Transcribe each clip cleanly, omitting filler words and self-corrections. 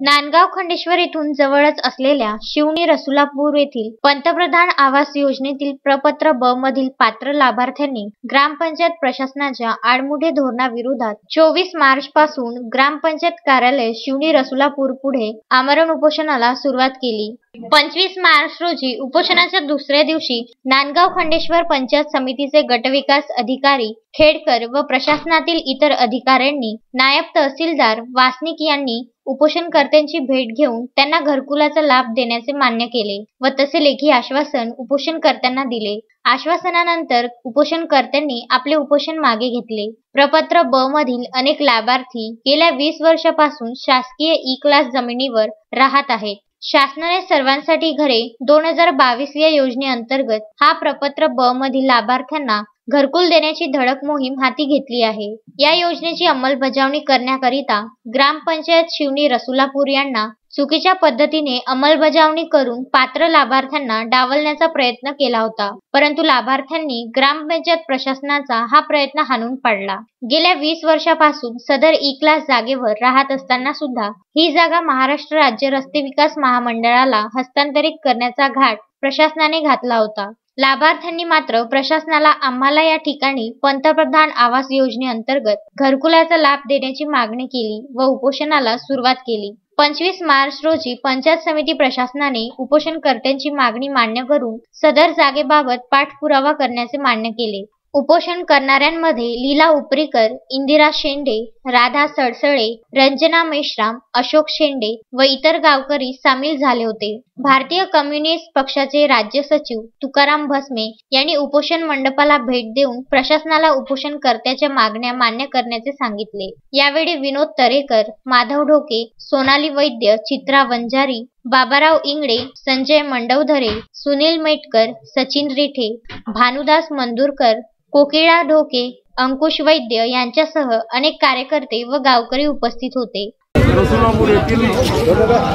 नांदगाव खंडेश्वर येथून जवळच असलेल्या शिवणी रसुलापूर येथील पंतप्रधान आवास योजनेतील प्रपत्र ब मधील पात्र लाभार्थ्यांनी ग्रामपंचायत प्रशासनाच्या आडमुठे धोरणाविरोधात 24 मार्च पासून ग्रामपंचायत कार्यालय शिवणी रसुलापूर पुढे आमरण उपोषणाला सुरुवात केली। 25 मार्च रोजी उपोषणाच्या दुसऱ्या दिवशी नांदगाव खंडेश्वर पंचायत समितीचे गटविकास अधिकारी खेडकर व प्रशासनातील इतर अधिकाऱ्यांनी नायब तहसीलदार वासनिक यांनी उपोषणकर्त्यांची भेट घेऊन त्यांना घरकुलाचा लाभ देण्याचे मान्य केले व तसे लेखी आश्वासन उपोषणकर्त्यांना दिले। आश्वासनानंतर उपोषणकर्त्यांनी आपले उपोषण मागे घेतले। प्रपत्र ब मधील अनेक लाभार्थी गेल्या 20 वर्षापासून शासकीय ई-क्लास जमिनीवर राहत आहेत। शासनाने सर्वांसाठी घरे 2022 या योजनेअंतर्गत हा प्रपत्र ब मधील लाभार्थ्यांना घरकुल देण्याची धडक मोहीम हाती घेतली आहे। या योजनेची अंमलबजावणी करण्याकरिता ग्रामपंचायत शिवणी रसुलापूर यांना चुकीच्या पद्धतीने अंमलबजावणी करून पात्र लाभार्थ्यांना डावलण्याचा प्रयत्न केला होता, परंतु लाभार्थ्यांनी ग्रामपंचायत प्रशासनाचा हा प्रयत्न हाणून पाडला। गेल्या 20 वर्षापासून सदर ई-क्लास जागेवर राहत असताना सुद्धा ही जागा महाराष्ट्र राज्य रस्ते विकास महामंडळाला हस्तांतरित करण्याचा घाट प्रशासनाने घातला होता। लाभार्थ्यांनी मात्र प्रशासनाला आम्हाला या ठिकाणी पंतप्रधान आवास योजनेअंतर्गत घरकुलाचा लाभ देण्याची मागणी केली व उपोषणाला सुरुवात केली। 25 मार्च रोजी पंचायत समिती प्रशासनाने उपोषणकर्त्यांची मागणी मान्य करून सदर जागेबाबत पाठपुरावा करण्याचे मान्य केले। उपोषण करणाऱ्यांमध्ये लीला उपरीकर, इंदिरा शेंडे, राधा सडसळे, रंजना मेश्राम, अशोक शेंडे व इतर गावकरी सामील झाले होते। भारतीय कम्युनिस्ट पक्षाचे राज्य सचिव तुकाराम भस्मे यांनी उपोषण मंडपाला भेट देऊन प्रशासनाला उपोषणकर्त्याच्या मागण्या मान्य करण्याचे सांगितले। यावेळी विनोद तरेकर, माधव ढोके, सोनाली वैद्य, चित्रा वंजारी, बाबाराव इंगडे, संजय मंडवधरे, सुनील मेटकर, सचिन रिठे, भानुदास मंदुरकर, कोकिळा ढोके, अंकुश वैद्य यांच्यासह अनेक कार्यकर्ते व गावकरी उपस्थित होते। रसुलापूर येथील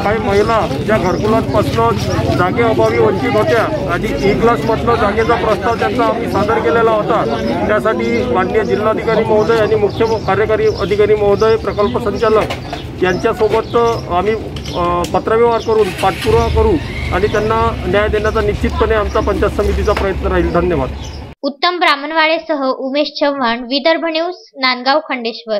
काही महिला ज्या घरकुलापासून जागेअभावी वंचित होत्या आणि ई-क्लास मधलं जागेचा प्रस्ताव त्यांचा आम्ही सादर केलेला होता। त्यासाठी माननीय जिल्हाधिकारी महोदय आणि मुख्य कार्यकारी अधिकारी महोदय, प्रकल्प संचालक यांच्यासोबत आम्ही पत्रव्यवहार करून पाठपुरावा करू आणि त्यांना न्याय देण्याचा निश्चितपणे आमचा पंचायत समितीचा प्रयत्न राहील। धन्यवाद। उत्तम ब्राह्मणवाडेसह उमेश चव्हाण, विदर्भ न्यूज, नांदगाव खंडेश्वर।